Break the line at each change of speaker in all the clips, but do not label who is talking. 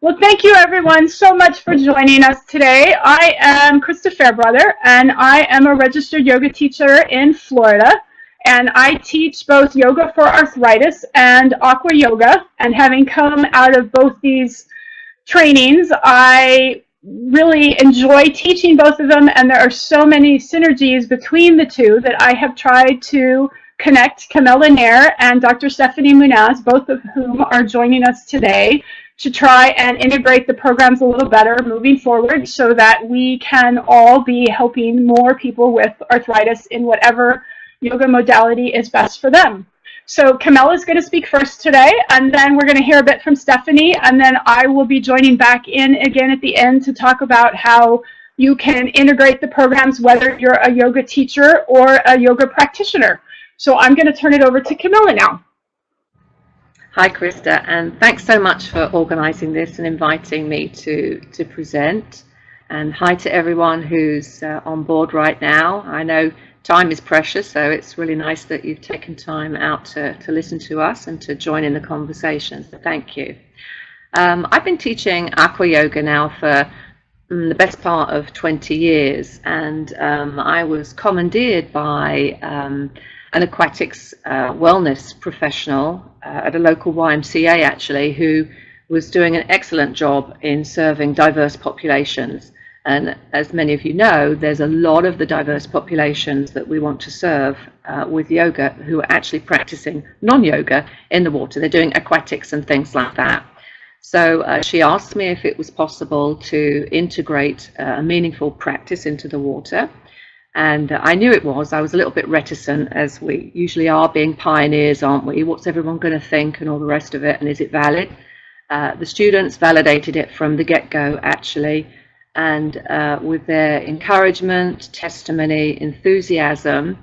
Well, thank you everyone so much for joining us today. I am Krista Fairbrother, and I am a registered yoga teacher in Florida. And I teach both yoga for arthritis and Aqua Yoga. And having come out of both these trainings, I really enjoy teaching both of them, and there are so many synergies between the two that I have tried to connect Camilla Nair and Dr. Stephanie Munaz, both of whom are joining us today, to try and integrate the programs a little better moving forward so that we can all be helping more people with arthritis in whatever yoga modality is best for them. So Camilla is going to speak first today, and then we're going to hear a bit from Stephanie, and then I will be joining back in again at the end to talk about how you can integrate the programs, whether you're a yoga teacher or a yoga practitioner. So I'm going to turn it over to Camilla now.
Hi Krista, and thanks so much for organising this and inviting me to present. And hi to everyone who's on board right now. I know time is precious, so it's really nice that you've taken time out to listen to us and to join in the conversation, so thank you. I've been teaching Aqua Yoga now for the best part of 20 years, and I was commandeered by an aquatics wellness professional at a local YMCA actually, who was doing an excellent job in serving diverse populations. And as many of you know, there's a lot of the diverse populations that we want to serve with yoga who are actually practicing non-yoga in the water. They're doing aquatics and things like that. So she asked me if it was possible to integrate a meaningful practice into the water. And I knew it was. I was a little bit reticent, as we usually are, being pioneers, aren't we? What's everyone going to think and all the rest of it, and is it valid? The students validated it from the get-go, actually, and with their encouragement, testimony, enthusiasm,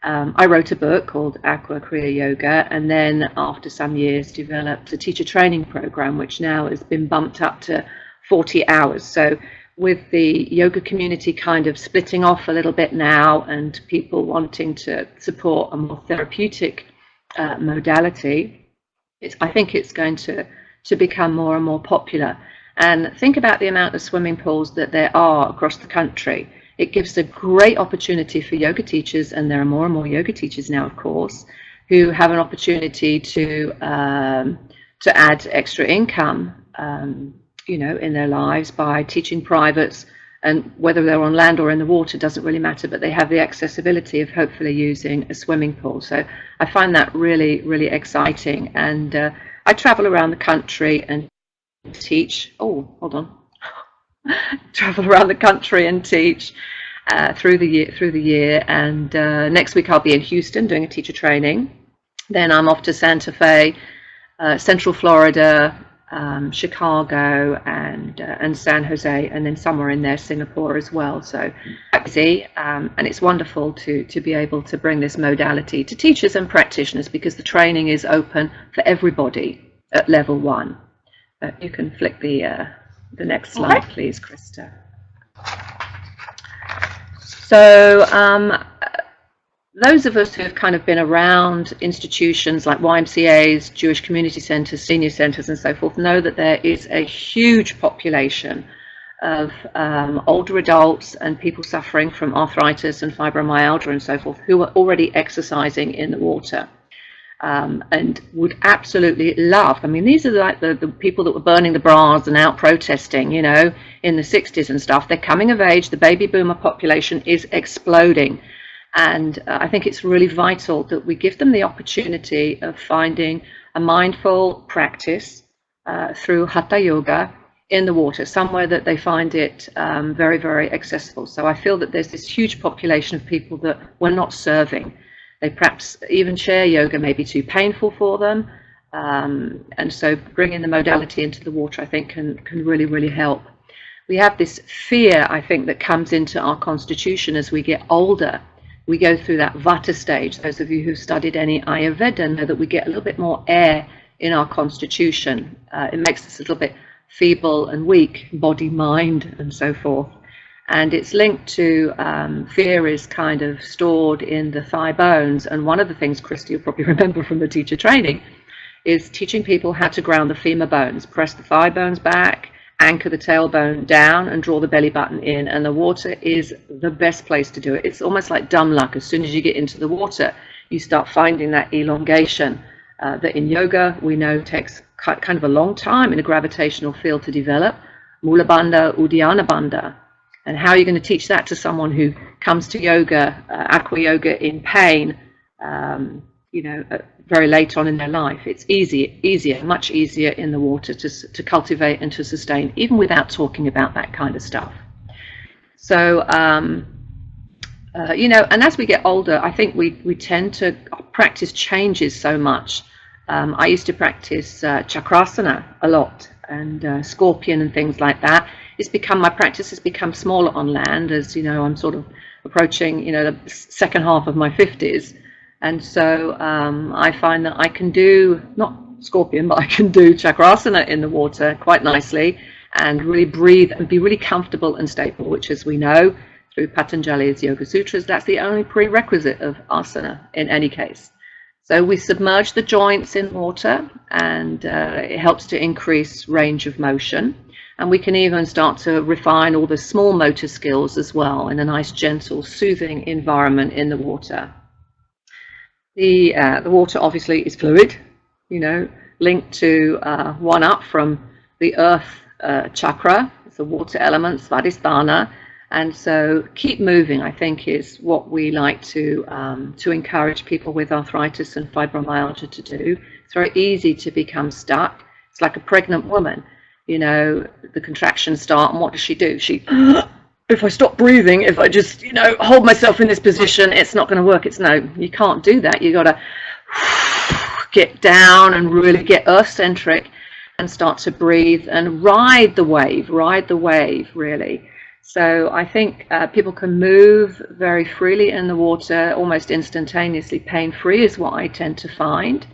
I wrote a book called Aqua Kriya Yoga, and then after some years developed a teacher training program, which now has been bumped up to 40 hours. So with the yoga community kind of splitting off a little bit now and people wanting to support a more therapeutic modality, I think it's going to become more and more popular. And think about the amount of swimming pools that there are across the country. It gives a great opportunity for yoga teachers, and there are more and more yoga teachers now, of course, who have an opportunity to add extra income you know, in their lives by teaching privates, and whether they're on land or in the water doesn't really matter, but they have the accessibility of hopefully using a swimming pool. So I find that really, really exciting. And I travel around the country and teach. Oh, hold on. Travel around the country and teach through the year. And next week I'll be in Houston doing a teacher training. Then I'm off to Santa Fe, Central Florida, Chicago, and San Jose, and then somewhere in there Singapore as well. So busy, and it's wonderful to be able to bring this modality to teachers and practitioners, because the training is open for everybody at level 1. You can flick the next slide, please, Krista. So those of us who have kind of been around institutions like YMCAs, Jewish community centres, senior centres and so forth know that there is a huge population of older adults and people suffering from arthritis and fibromyalgia and so forth who are already exercising in the water and would absolutely love. I mean, these are like the people that were burning the bras and out protesting, you know, in the 60s and stuff. They're coming of age. The baby boomer population is exploding. And I think it's really vital that we give them the opportunity of finding a mindful practice through Hatha Yoga in the water, somewhere that they find it very, very accessible. So I feel that there's this huge population of people that we're not serving. They perhaps even share yoga may be too painful for them. And so bringing the modality into the water, I think, can really, really help. We have this fear, I think, that comes into our constitution as we get older. We go through that vata stage. Those of you who've studied any Ayurveda know that we get a little bit more air in our constitution. It makes us a little bit feeble and weak, body, mind, and so forth. And it's linked to fear is kind of stored in the thigh bones. And one of the things, Christy, you'll probably remember from the teacher training, is teaching people how to ground the femur bones, press the thigh bones back, anchor the tailbone down, and draw the belly button in. And the water is the best place to do it. It's almost like dumb luck. As soon as you get into the water, you start finding that elongation that in yoga we know takes kind of a long time in a gravitational field to develop. Mula Bandha, Uddiyana Bandha. And how are you going to teach that to someone who comes to yoga, Aqua Yoga, in pain, very late on in their life? It's much easier in the water to cultivate and to sustain, even without talking about that kind of stuff. So, and as we get older, I think we tend to practice changes so much. I used to practice chakrasana a lot, and scorpion and things like that. My practice has become smaller on land, as you know, I'm sort of approaching, the second half of my 50s. And so I find that I can do, not scorpion, but I can do chakrasana in the water quite nicely and really breathe and be really comfortable and stable, which, as we know, through Patanjali's Yoga Sutras, that's the only prerequisite of asana in any case. So we submerge the joints in water, and it helps to increase range of motion. And we can even start to refine all the small motor skills as well in a nice, gentle, soothing environment in the water. The water obviously is fluid, linked to one up from the earth chakra. It's the water element, Svadhisthana. And so keep moving, I think, is what we like to encourage people with arthritis and fibromyalgia to do. It's very easy to become stuck. It's like a pregnant woman. The contractions start, and what does she do? If I stop breathing, if I just, hold myself in this position, it's not going to work. You can't do that. You got to get down and really get earth-centric and start to breathe and ride the wave, really. So I think people can move very freely in the water, almost instantaneously. Pain-free is what I tend to find.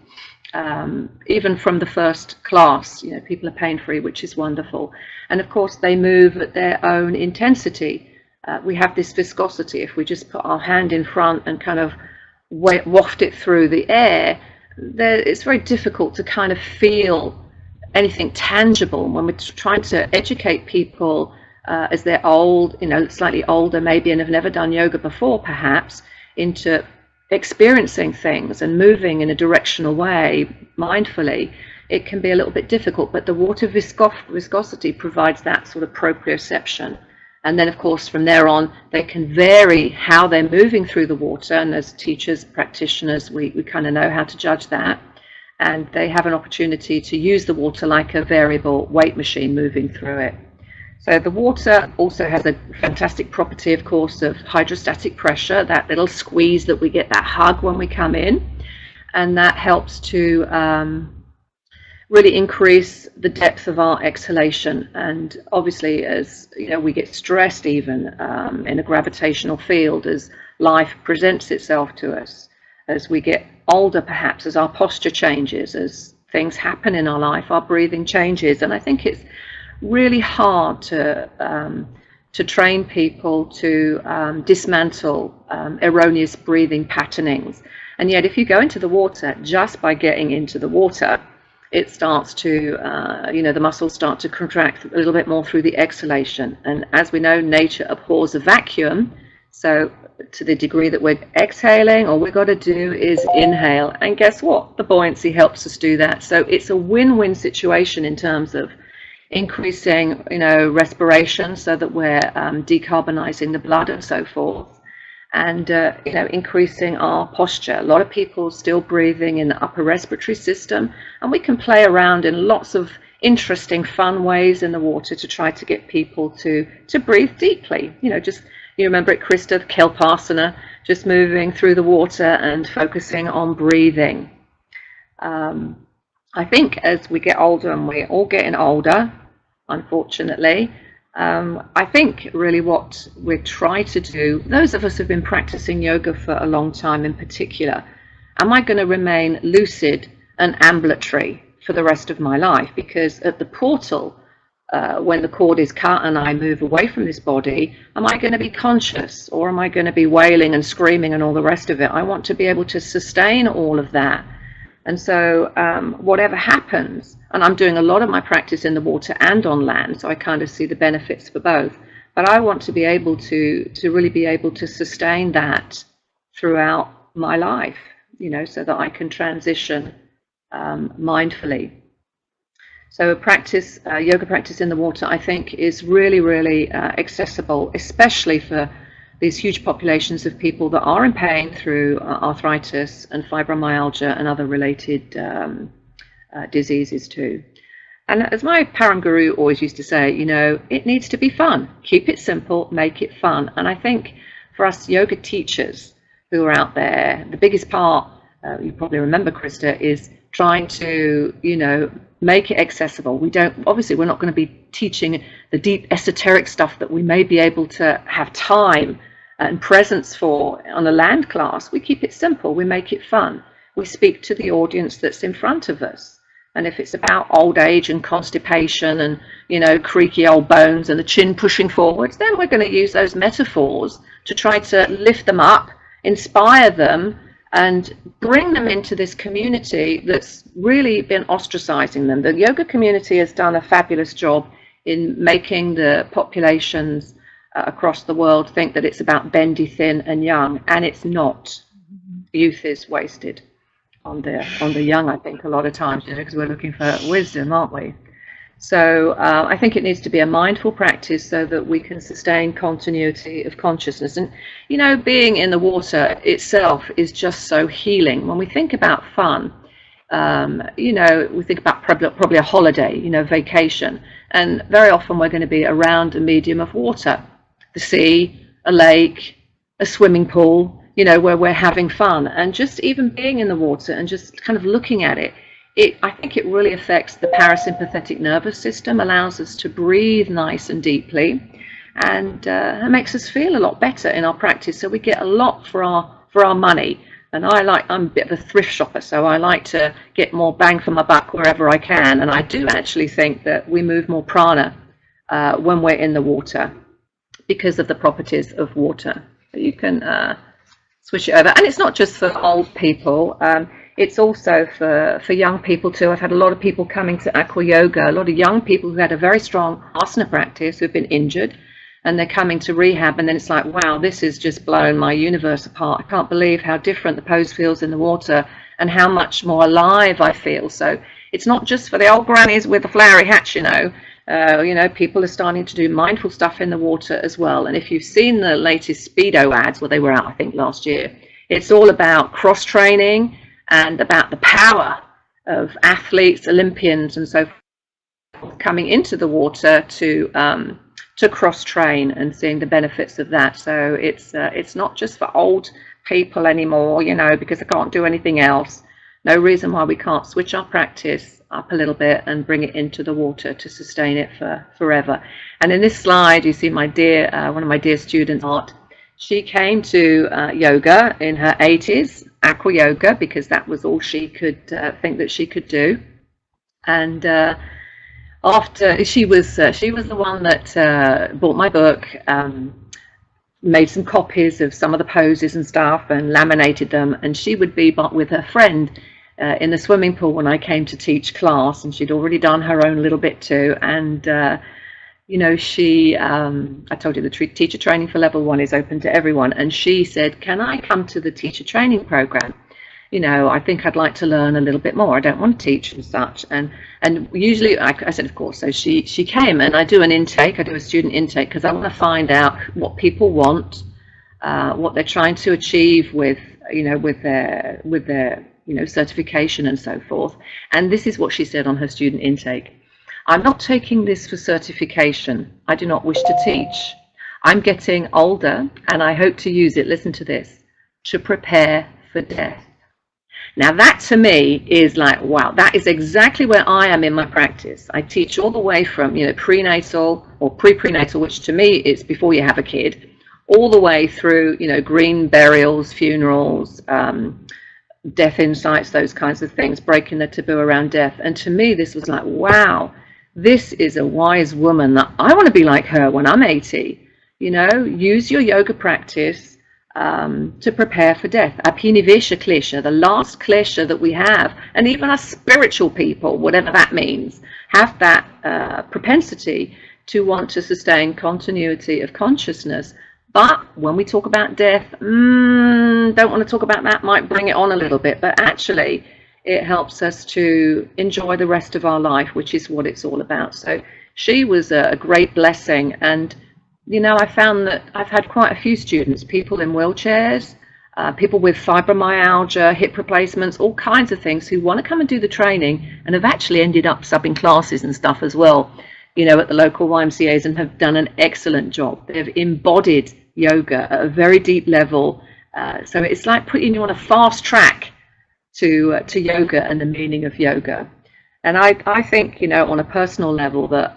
Even from the first class, people are pain-free, which is wonderful. And of course, they move at their own intensity. We have this viscosity. If we just put our hand in front and kind of waft it through the air, it's very difficult to kind of feel anything tangible. When we're trying to educate people as they're old, slightly older maybe, and have never done yoga before, perhaps, into experiencing things and moving in a directional way mindfully, it can be a little bit difficult. But the water viscosity provides that sort of proprioception. And then, of course, from there on, they can vary how they're moving through the water. And as teachers, practitioners, we kind of know how to judge that. And they have an opportunity to use the water like a variable weight machine moving through it. So the water also has a fantastic property, of course, of hydrostatic pressure, that little squeeze that we get, that hug when we come in. And that helps to really increase the depth of our exhalation. And obviously, as we get stressed even in a gravitational field, as life presents itself to us, as we get older, perhaps, as our posture changes, as things happen in our life, our breathing changes. And I think it's really hard to train people to dismantle erroneous breathing patternings. And yet, if you go into the water, just by getting into the water, it starts to, the muscles start to contract a little bit more through the exhalation. And as we know, nature abhors a vacuum. So to the degree that we're exhaling, all we've got to do is inhale. And guess what? The buoyancy helps us do that. So it's a win-win situation in terms of increasing, respiration, so that we're decarbonizing the blood and so forth, and increasing our posture. A lot of people still breathing in the upper respiratory system, and we can play around in lots of interesting, fun ways in the water to try to get people to breathe deeply. You remember it, Krista, Kelpasana, just moving through the water and focusing on breathing. I think as we get older, and we're all getting older, unfortunately, I think really what we try to do, those of us who've been practicing yoga for a long time in particular, am I going to remain lucid and ambulatory for the rest of my life? Because at the portal, when the cord is cut and I move away from this body, am I going to be conscious, or am I going to be wailing and screaming and all the rest of it? I want to be able to sustain all of that And so whatever happens, and I'm doing a lot of my practice in the water and on land, so I kind of see the benefits for both. But I want to be able to really be able to sustain that throughout my life, you know, so that I can transition mindfully. So a practice, yoga practice in the water, I think is really, really accessible, especially for these huge populations of people that are in pain through arthritis and fibromyalgia and other related diseases too. And as my Param Guru always used to say, you know, it needs to be fun. Keep it simple, make it fun. And I think for us yoga teachers who are out there, the biggest part, you probably remember, Krista, is trying to, you know, make it accessible. Obviously we're not going to be teaching the deep esoteric stuff that we may be able to have time and presence for on a land class. We keep it simple, we make it fun. We speak to the audience that's in front of us. And if it's about old age and constipation and, you know, creaky old bones and the chin pushing forwards, then we're going to use those metaphors to try to lift them up, inspire them, and bring them into this community that's really been ostracizing them. The yoga community has done a fabulous job in making the populations across the world think that it's about bendy, thin and young, and it's not. Youth is wasted on the young, I think, a lot of times, you know, because we're looking for wisdom, aren't we? So I think it needs to be a mindful practice so that we can sustain continuity of consciousness. And, you know, being in the water itself is just so healing. When we think about fun, you know, we think about probably a holiday, you know, vacation. And very often we're going to be around a medium of water, the sea, a lake, a swimming pool, you know, where we're having fun. And just even being in the water and just kind of looking at it, I think it really affects the parasympathetic nervous system, allows us to breathe nice and deeply, and it makes us feel a lot better in our practice. So we get a lot for our money. And I'm a bit of a thrift shopper, so I like to get more bang for my buck wherever I can. And I do actually think that we move more prana when we're in the water because of the properties of water. So you can switch it over. And it's not just for old people. It's also for young people too. I've had a lot of people coming to Aqua Yoga, a lot of young people who had a very strong asana practice who've been injured, and they're coming to rehab, and then it's like, wow, this has just blown my universe apart. I can't believe how different the pose feels in the water and how much more alive I feel. So it's not just for the old grannies with the flowery hats, you know. People are starting to do mindful stuff in the water as well. And if you've seen the latest Speedo ads, well, they were out, I think, last year, it's all about cross-training and about the power of athletes, Olympians, and so forth coming into the water to cross-train and seeing the benefits of that. So it's not just for old people anymore, you know, because they can't do anything else. No reason why we can't switch our practice up a little bit and bring it into the water to sustain it for forever. And in this slide, you see my dear, one of my dear students, Art. She came to yoga in her 80s, Aqua Yoga, because that was all she could think that she could do. And after she was the one that bought my book, made some copies of some of the poses and stuff and laminated them, and she would be with her friend in the swimming pool when I came to teach class, and she'd already done her own little bit too. And you know, she I told you the teacher training for level 1 is open to everyone, and she said, can I come to the teacher training program? You know, I think I'd like to learn a little bit more. I don't want to teach and such. And usually I said, of course. So she came, and I do an intake. I do a student intake because I want to find out what people want, what they're trying to achieve with their certification and so forth. And this is what she said on her student intake. I'm not taking this for certification. I do not wish to teach. I'm getting older, and I hope to use it, listen to this, to prepare for death. Now that to me is like, wow, that is exactly where I am in my practice. I teach all the way from, you know, prenatal or pre-prenatal, which to me is before you have a kid, all the way through, you know, green burials, funerals, death insights, those kinds of things, breaking the taboo around death. And to me, this was like, wow, this is a wise woman that I want to be like her when I'm 80. You know, use your yoga practice to prepare for death. Apinivisha klesha, the last klesha that we have, and even us spiritual people, whatever that means, have that propensity to want to sustain continuity of consciousness. But when we talk about death, don't want to talk about that, might bring it on a little bit, but actually it helps us to enjoy the rest of our life, which is what it's all about. So she was a great blessing. And you know, I found that I've had quite a few students, people in wheelchairs, people with fibromyalgia, hip replacements, all kinds of things, who want to come and do the training and have actually ended up subbing classes and stuff as well, you know, at the local YMCAs, and have done an excellent job. They've embodied yoga at a very deep level. So it's like putting you on a fast track to yoga and the meaning of yoga. And I think, you know, on a personal level, that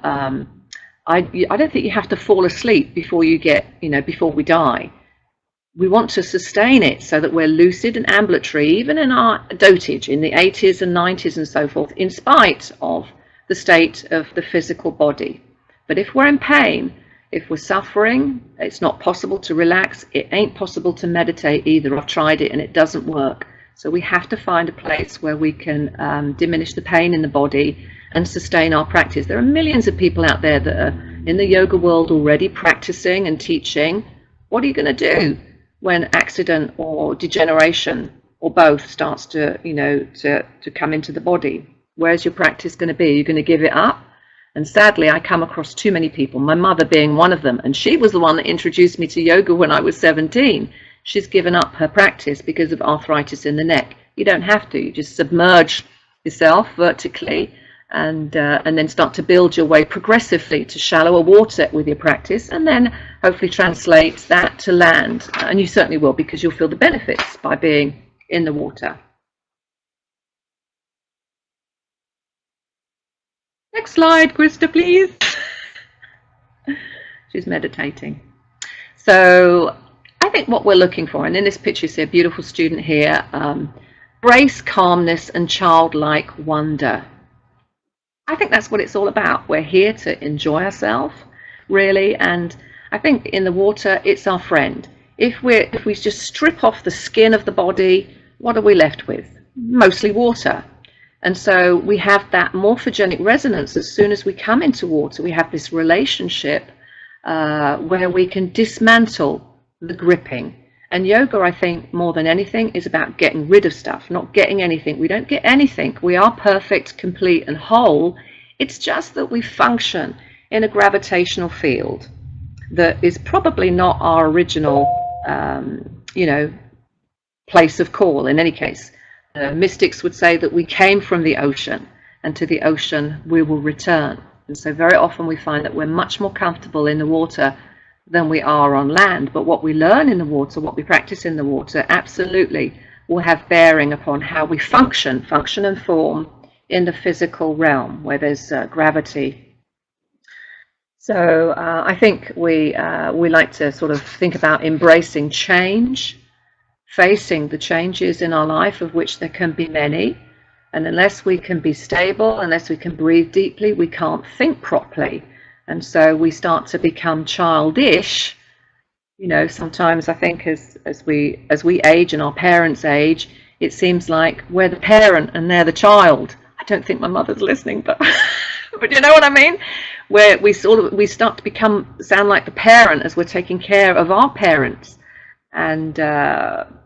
I don't think you have to fall asleep before you get, you know, before we die. We want to sustain it so that we're lucid and ambulatory, even in our dotage, in the 80s and 90s and so forth, in spite of the state of the physical body. But if we're in pain, if we're suffering, it's not possible to relax. It ain't possible to meditate either. I've tried it and it doesn't work. So we have to find a place where we can diminish the pain in the body and sustain our practice. There are millions of people out there that are in the yoga world already practicing and teaching. What are you going to do when accident or degeneration or both starts to, you know, to come into the body? Where's your practice going to be? You're going to give it up? And sadly, I come across too many people, my mother being one of them. And she was the one that introduced me to yoga when I was 17. She's given up her practice because of arthritis in the neck. You don't have to. You just submerge yourself vertically and then start to build your way progressively to shallower water with your practice, and then hopefully translate that to land. And you certainly will, because you'll feel the benefits by being in the water. Next slide, Krista, please. She's meditating. So I think what we're looking for, and in this picture you see a beautiful student here, grace, calmness, and childlike wonder. I think that's what it's all about. We're here to enjoy ourselves, really, and I think in the water, it's our friend. If we just strip off the skin of the body, what are we left with? Mostly water. And so we have that morphogenic resonance. As soon as we come into water, we have this relationship where we can dismantle the gripping. And yoga, I think, more than anything, is about getting rid of stuff, not getting anything. We don't get anything. We are perfect, complete, and whole. It's just that we function in a gravitational field that is probably not our original, you know, place of call. In any case, mystics would say that we came from the ocean, and to the ocean we will return. And so very often we find that we're much more comfortable in the water than we are on land. But what we learn in the water, what we practice in the water, absolutely will have bearing upon how we function and form in the physical realm where there's gravity. So I think we like to sort of think about embracing change, facing the changes in our life, of which there can be many. And unless we can be stable, unless we can breathe deeply, we can't think properly. And so we start to become childish. You know, sometimes I think as we age and our parents age, it seems like we're the parent and they're the child. I don't think my mother's listening, but but you know what I mean? Where we start to sound like the parent as we're taking care of our parents. And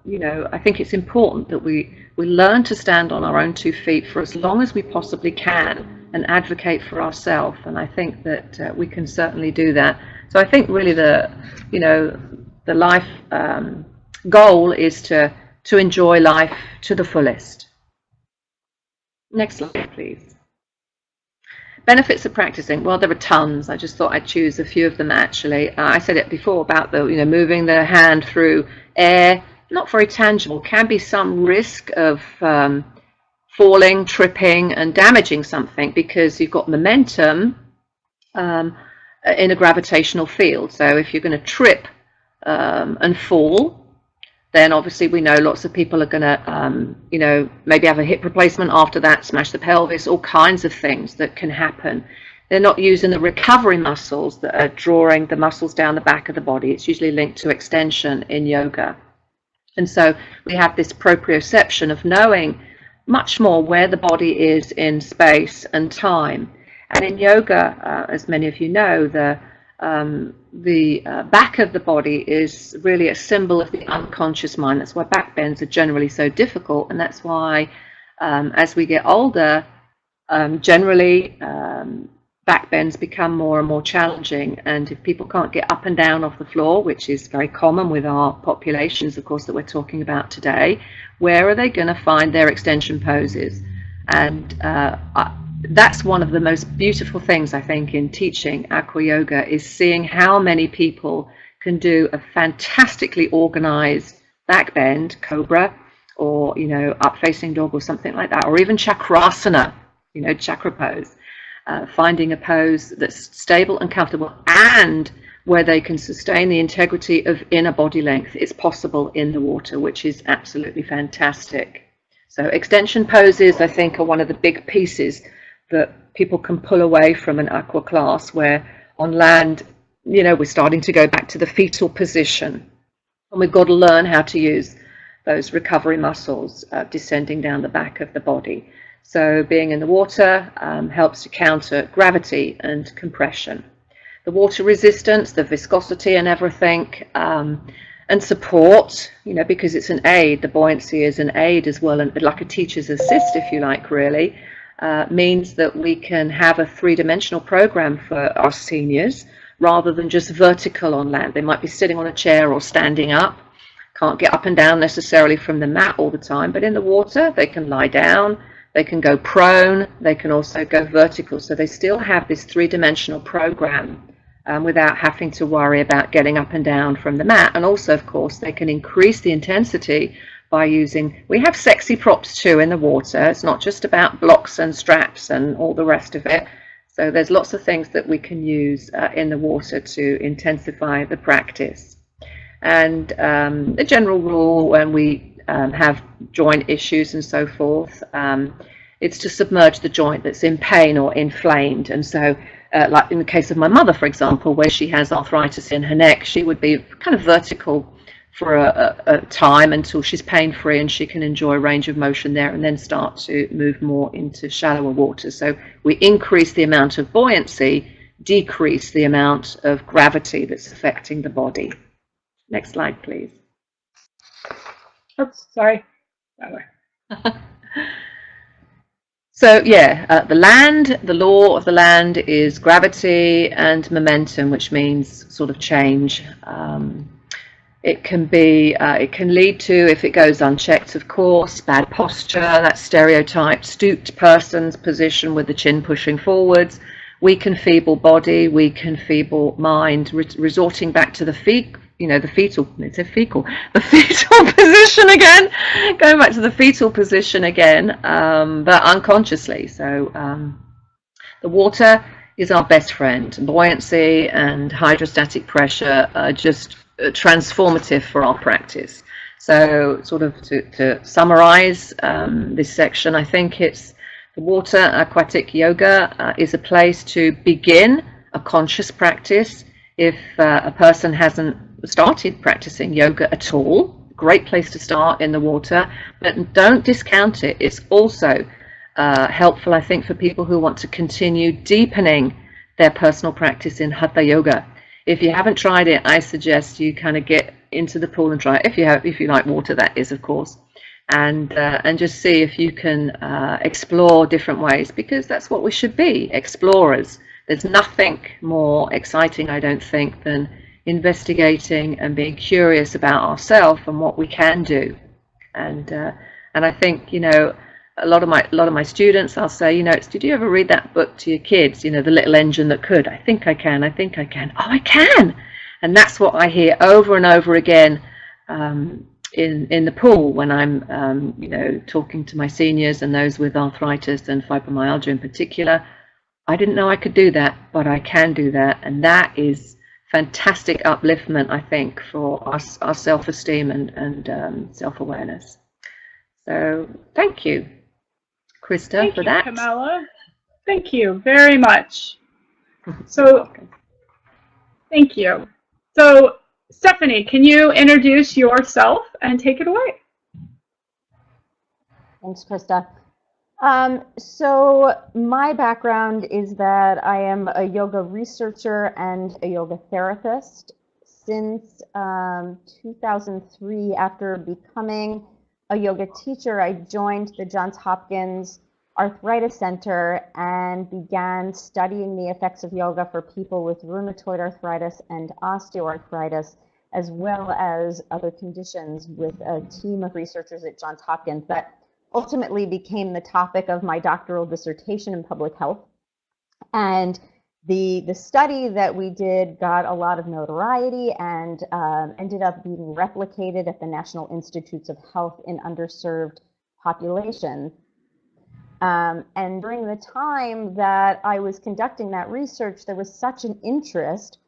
you know, I think it's important that we learn to stand on our own 2 feet for as long as we possibly can and advocate for ourselves. And I think that we can certainly do that. So I think really the life goal is to enjoy life to the fullest. Next slide, please. Benefits of practicing. Well, there are tons. I just thought I'd choose a few of them, actually. I said it before about the, moving the hand through air. Not very tangible. Can be some risk of falling, tripping, and damaging something because you've got momentum in a gravitational field. So if you're going to trip and fall, then obviously we know lots of people are going to, maybe have a hip replacement after that, smash the pelvis, all kinds of things that can happen. They're not using the recovery muscles that are drawing the muscles down the back of the body. It's usually linked to extension in yoga. And so we have this proprioception of knowing much more where the body is in space and time. And in yoga, as many of you know, the back of the body is really a symbol of the unconscious mind. That's why back bends are generally so difficult, and that's why as we get older, generally back bends become more and more challenging. And if people can't get up and down off the floor, which is very common with our populations, of course, that we're talking about today, where are they going to find their extension poses? And that's one of the most beautiful things, I think, in teaching Aqua Yoga, is seeing how many people can do a fantastically organized back bend, cobra, or, you know, up facing dog or something like that, or even chakrasana, you know, chakra pose. Finding a pose that's stable and comfortable, and where they can sustain the integrity of inner body length. It's possible in the water, which is absolutely fantastic. So extension poses, I think, are one of the big pieces that people can pull away from an aqua class, where on land, you know, we're starting to go back to the fetal position, and we've got to learn how to use those recovery muscles descending down the back of the body. So being in the water helps to counter gravity and compression. The water resistance, the viscosity and everything, and support, you know, because it's an aid, the buoyancy is an aid as well, and like a teacher's assist, if you like, really, means that we can have a three-dimensional program for our seniors rather than just vertical on land. They might be sitting on a chair or standing up, can't get up and down necessarily from the mat all the time, but in the water they can lie down, they can go prone, they can also go vertical. So they still have this three-dimensional program without having to worry about getting up and down from the mat. And also, of course, they can increase the intensity by using, we have sexy props too in the water. It's not just about blocks and straps and all the rest of it. So there's lots of things that we can use in the water to intensify the practice. And the general rule when we have joint issues and so forth, it's to submerge the joint that's in pain or inflamed. And so like in the case of my mother, for example, where she has arthritis in her neck, she would be kind of vertical for a time until she's pain-free and she can enjoy range of motion there, and then start to move more into shallower water. So we increase the amount of buoyancy, decrease the amount of gravity that's affecting the body. Next slide, please.
Oops, sorry. That way.
So yeah, the land, the law of the land is gravity and momentum, which means sort of change. It can lead to, if it goes unchecked, of course, bad posture, that stereotype, stooped person's position with the chin pushing forwards, weak and feeble body, weak and feeble mind, resorting back to the feet. You know, the fetal position again, going back to the fetal position again, but unconsciously. So the water is our best friend. Buoyancy and hydrostatic pressure are just transformative for our practice. So sort of to summarize this section, I think it's the water aquatic yoga is a place to begin a conscious practice. If a person hasn't started practicing yoga at all, great place to start in the water, but don't discount it. It's also helpful, I think, for people who want to continue deepening their personal practice in hatha yoga. If you haven't tried it, I suggest you kind of get into the pool and try it. If you like water, that is, of course, and just see if you can explore different ways, because that's what we should be, explorers. There's nothing more exciting, I don't think, than investigating and being curious about ourselves and what we can do. And I think, you know, a lot of my students, I'll say, you know, did you ever read that book to your kids? You know, The Little Engine That Could. I think I can. I think I can. Oh, I can. And that's what I hear over and over again in the pool when I'm, you know, talking to my seniors and those with arthritis and fibromyalgia in particular. I didn't know I could do that, but I can do that, and that is fantastic upliftment, I think, for us, our self-esteem and self-awareness. So thank you, Krista, for that.
Thank you, Kamala. Thank you very much. So, thank you. So Stephanie, can you introduce yourself and take it away?
Thanks, Krista. So my background is that I am a yoga researcher and a yoga therapist. Since 2003, after becoming a yoga teacher, I joined the Johns Hopkins Arthritis Center and began studying the effects of yoga for people with rheumatoid arthritis and osteoarthritis, as well as other conditions, with a team of researchers at Johns Hopkins that ultimately became the topic of my doctoral dissertation in public health. And the study that we did got a lot of notoriety and ended up being replicated at the National Institutes of Health in underserved populations. And during the time that I was conducting that research, there was such an interest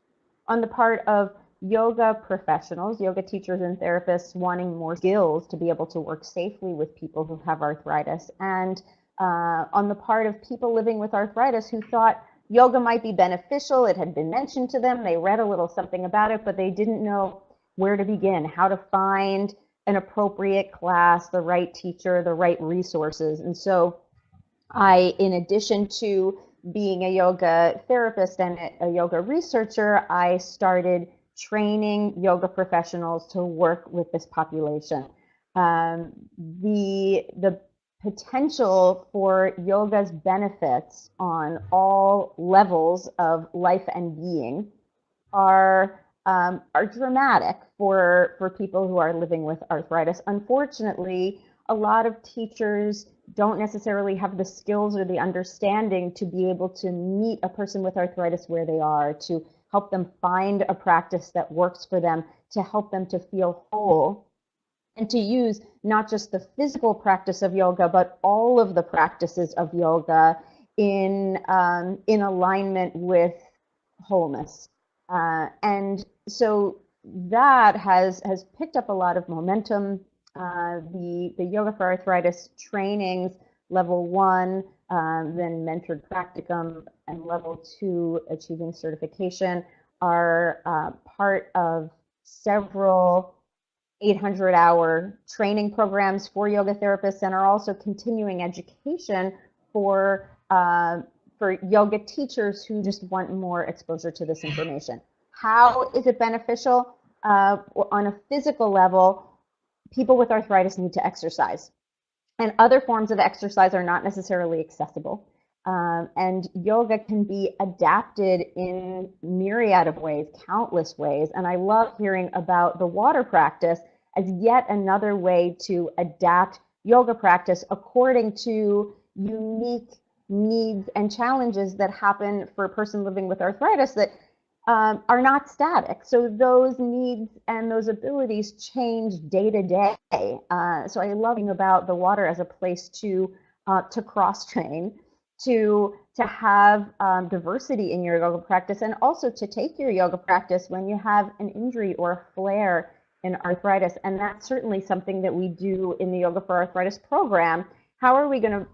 on the part of yoga professionals, yoga teachers and therapists, wanting more skills to be able to work safely with people who have arthritis, and on the part of people living with arthritis who thought yoga might be beneficial. It had been mentioned to them, they read a little something about it, but they didn't know where to begin, how to find an appropriate class, the right teacher, the right resources. And so I, in addition to being a yoga therapist and a yoga researcher, I started training yoga professionals to work with this population. The potential for yoga's benefits on all levels of life and being are dramatic for people who are living with arthritis. Unfortunately, a lot of teachers don't necessarily have the skills or the understanding to be able to meet a person with arthritis where they are, to help them find a practice that works for them, to help them to feel whole, and to use not just the physical practice of yoga, but all of the practices of yoga in alignment with wholeness. And so that has picked up a lot of momentum. The Yoga for Arthritis trainings, level 1, then mentored practicum, and level 2, achieving certification, are part of several 800-hour training programs for yoga therapists, and are also continuing education for yoga teachers who just want more exposure to this information. How is it beneficial? On a physical level, people with arthritis need to exercise, and other forms of exercise are not necessarily accessible. And yoga can be adapted in myriad of ways, countless ways. And I love hearing about the water practice as yet another way to adapt yoga practice according to unique needs and challenges that happen for a person living with arthritis that are not static. So those needs and those abilities change day to day. So I love hearing about the water as a place to cross-train, to have diversity in your yoga practice, and also to take your yoga practice when you have an injury or a flare in arthritis. And that's certainly something that we do in the Yoga for Arthritis program. How are we going to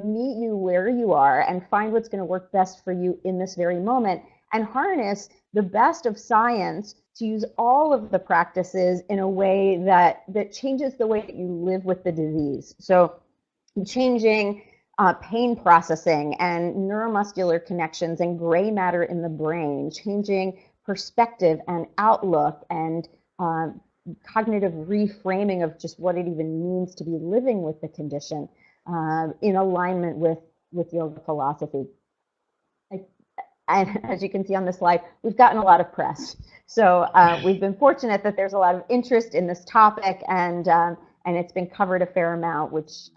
meet you where you are and find what's going to work best for you in this very moment, and harness the best of science to use all of the practices in a way that changes the way that you live with the disease. So changing pain processing and neuromuscular connections and gray matter in the brain, changing perspective and outlook and cognitive reframing of just what it even means to be living with the condition in alignment with yoga philosophy. And as you can see on the slide, we've gotten a lot of press. So we've been fortunate that there's a lot of interest in this topic, and it's been covered a fair amount, which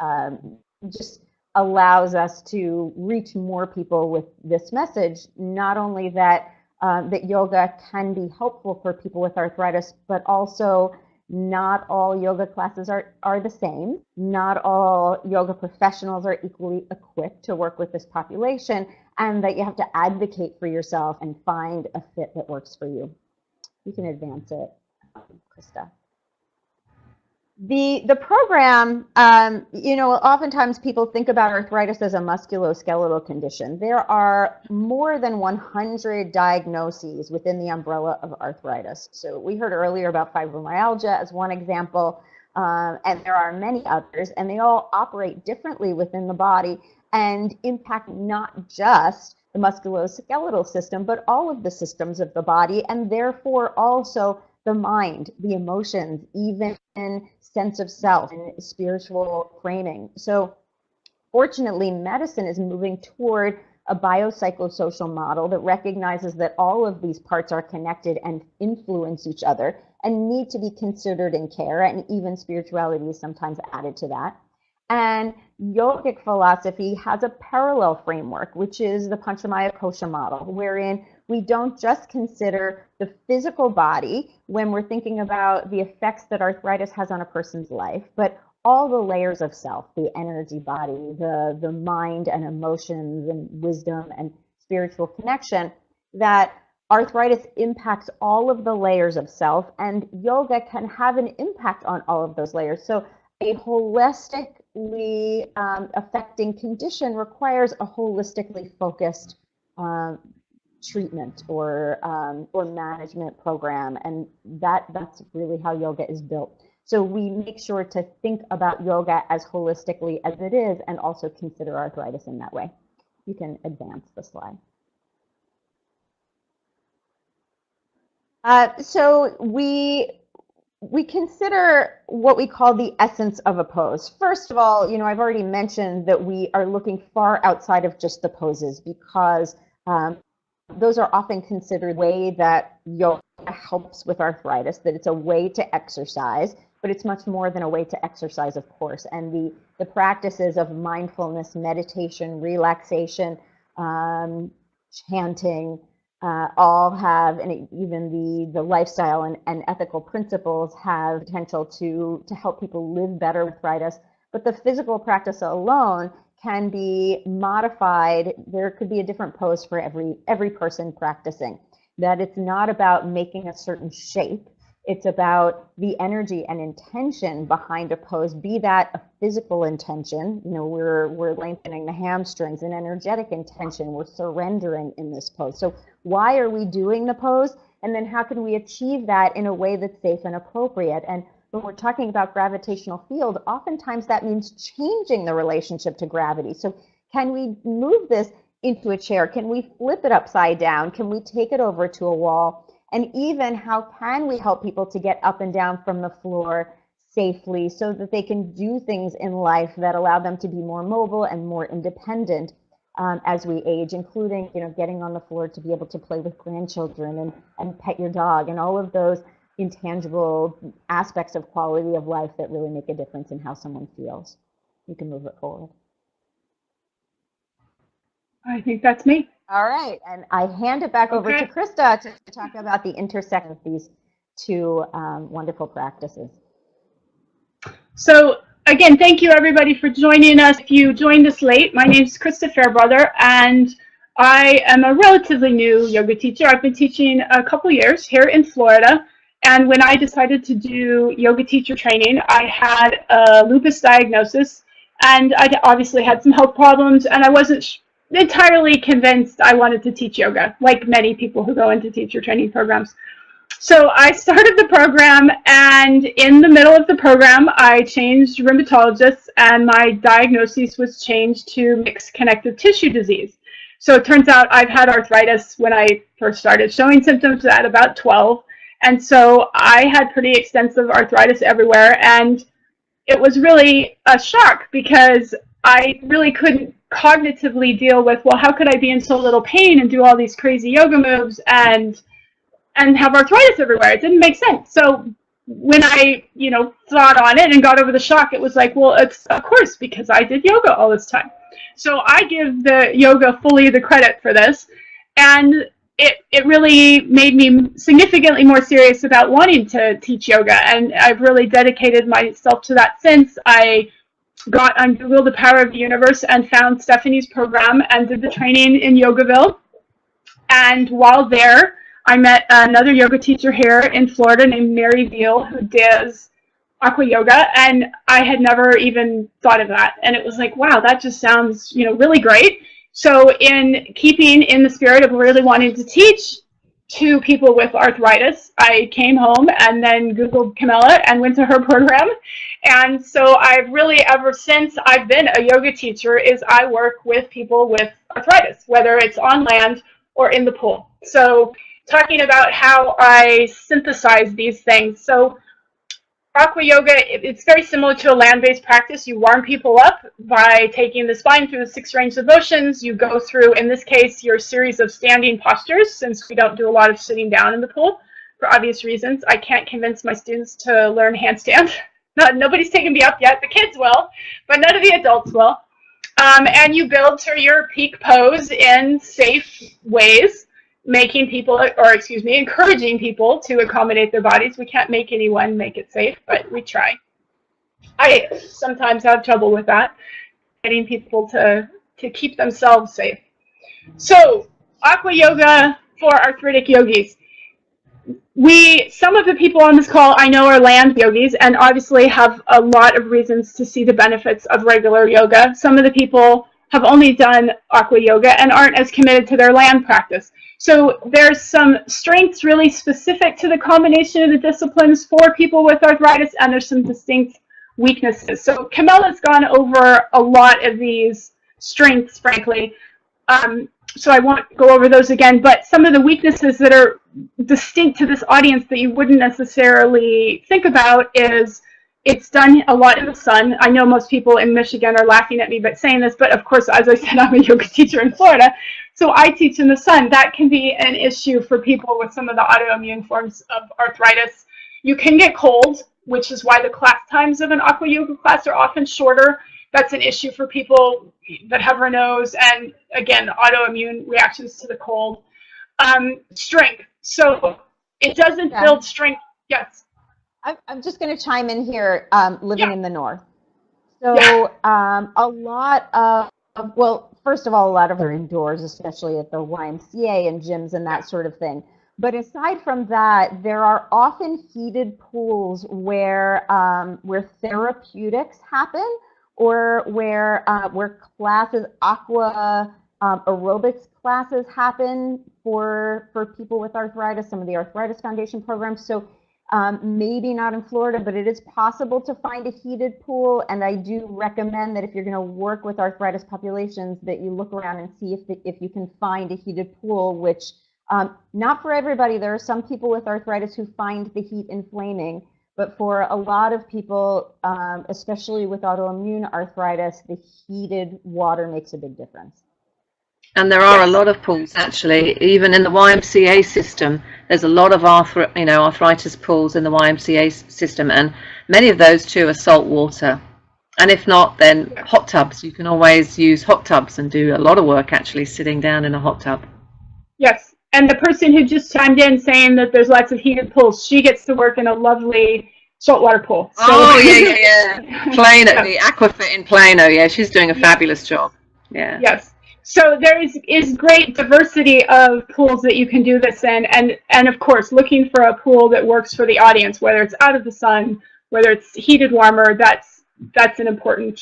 just allows us to reach more people with this message. Not only that that yoga can be helpful for people with arthritis, but also not all yoga classes are the same. Not all yoga professionals are equally equipped to work with this population, and that you have to advocate for yourself and find a fit that works for you. You can advance it, Krista. The program, you know, oftentimes people think about arthritis as a musculoskeletal condition. There are more than 100 diagnoses within the umbrella of arthritis. So we heard earlier about fibromyalgia as one example, and there are many others, and they all operate differently within the body and impact not just the musculoskeletal system, but all of the systems of the body, and therefore also the mind, the emotions, even sense of self and spiritual framing. So fortunately, medicine is moving toward a biopsychosocial model that recognizes that all of these parts are connected and influence each other and need to be considered in care, and even spirituality is sometimes added to that. And yogic philosophy has a parallel framework, which is the Panchamaya Kosha model, wherein we don't just consider the physical body when we're thinking about the effects that arthritis has on a person's life, but all the layers of self, the energy body, the mind and emotions and wisdom and spiritual connection, that arthritis impacts all of the layers of self, and yoga can have an impact on all of those layers. So a holistically affecting condition requires a holistically focused treatment or management program, and that's really how yoga is built. So we make sure to think about yoga as holistically as it is, and also consider arthritis in that way. You can advance the slide. So we consider what we call the essence of a pose. First of all, you know, I've already mentioned that we are looking far outside of just the poses, because those are often considered a way that yoga helps with arthritis, that it's a way to exercise, but it's much more than a way to exercise, of course. And the practices of mindfulness, meditation, relaxation, chanting, all have, and even the lifestyle and ethical principles have potential to help people live better with arthritis. But the physical practice alone can be modified. There could be a different pose for every person practicing. That it's not about making a certain shape. It's about the energy and intention behind a pose, be that a physical intention, you know, we're lengthening the hamstrings, an energetic intention, we're surrendering in this pose. So why are we doing the pose? And then how can we achieve that in a way that's safe and appropriate? And when we're talking about gravitational field, oftentimes that means changing the relationship to gravity. So can we move this into a chair? Can we flip it upside down? Can we take it over to a wall? And even how can we help people to get up and down from the floor safely so that they can do things in life that allow them to be more mobile and more independent as we age, including, you know, getting on the floor to be able to play with grandchildren and pet your dog, and all of those intangible aspects of quality of life that really make a difference in how someone feels. You can move it forward.
I think that's me.
All right, and I hand it back over to Krista to talk about the intersection of these two wonderful practices.
So again, thank you everybody for joining us. If you joined us late, my name is Krista Fairbrother, and I am a relatively new yoga teacher. I've been teaching a couple years here in Florida, and when I decided to do yoga teacher training, I had a lupus diagnosis, and I obviously had some health problems, and I wasn't entirely convinced I wanted to teach yoga, like many people who go into teacher training programs. So I started the program, and in the middle of the program, I changed rheumatologists, and my diagnosis was changed to mixed connective tissue disease. So it turns out I've had arthritis when I first started showing symptoms at about 12. And so I had pretty extensive arthritis everywhere, and it was really a shock because I really couldn't cognitively deal with, well, how could I be in so little pain and do all these crazy yoga moves and have arthritis everywhere? It didn't make sense. So when I, you know, thought on it and got over the shock, it was like, well, it's of course because I did yoga all this time. So I give the yoga fully the credit for this, and it really made me significantly more serious about wanting to teach yoga, and I've really dedicated myself to that since. I got on Google the Power of the Universe and found Stephanie's program and did the training in Yogaville. And while there, I met another yoga teacher here in Florida named Mary Veal, who does Aqua Yoga, and I had never even thought of that. And it was like, wow, that just sounds, really great. So in keeping in the spirit of really wanting to teach to people with arthritis, I came home and then Googled Camilla and went to her program. And so I've really, ever since I've been a yoga teacher, is I work with people with arthritis, whether it's on land or in the pool. So talking about how I synthesize these things. So Aqua Yoga, it's very similar to a land-based practice. You warm people up by taking the spine through the 6 ranges of motions. You go through, in this case, your series of standing postures, since we don't do a lot of sitting down in the pool for obvious reasons. I can't convince my students to learn handstand. Nobody's taken me up yet. The kids will, but none of the adults will. And you build to your peak pose in safe ways, making people, or excuse me, encouraging people to accommodate their bodies. We can't make anyone make it safe, but we try. I sometimes have trouble with that, getting people to keep themselves safe. So, Aqua Yoga for arthritic yogis. Some of the people on this call I know are land yogis and obviously have a lot of reasons to see the benefits of regular yoga. Some of the people have only done Aqua Yoga and aren't as committed to their land practice. So there's some strengths really specific to the combination of the disciplines for people with arthritis, and there's some distinct weaknesses. So Camilla's gone over a lot of these strengths, frankly. So I won't go over those again, but some of the weaknesses that are distinct to this audience that you wouldn't necessarily think about is it's done a lot in the sun. I know most people in Michigan are laughing at me by saying this, but of course, as I said, I'm a yoga teacher in Florida, so I teach in the sun. That can be an issue for people with some of the autoimmune forms of arthritis. You can get cold, which is why the class times of an Aqua Yoga class are often shorter. That's an issue for people that have Raynaud's and, again, autoimmune reactions to the cold. Strength. So it doesn't build strength. Yes.
I'm just going to chime in here, living in the north. So a lot of, well, first of all, a lot of are indoors, especially at the YMCA and gyms and that sort of thing. But aside from that, there are often heated pools where therapeutics happen, or where classes, aqua aerobics classes happen for people with arthritis, some of the Arthritis Foundation programs. So maybe not in Florida, but it is possible to find a heated pool. And I do recommend that if you're going to work with arthritis populations, that you look around and see if you can find a heated pool, which not for everybody. There are some people with arthritis who find the heat inflaming, but for a lot of people, especially with autoimmune arthritis, the heated water makes a big difference.
And there are a lot of pools, actually, even in the YMCA system. There's a lot of arthritis pools in the YMCA system, and many of those too are salt water. And if not, then hot tubs. You can always use hot tubs and do a lot of work actually sitting down in a hot tub. Yes,
and the person who just chimed in saying that there's lots of heated pools, she gets to work in a lovely saltwater pool. So.
Oh yeah. Plano, the Aquafit in Plano. Yeah, she's doing a fabulous job. Yeah.
Yes. So there is great diversity of pools that you can do this in, and of course, looking for a pool that works for the audience, whether it's out of the sun, whether it's heated warmer, that's an important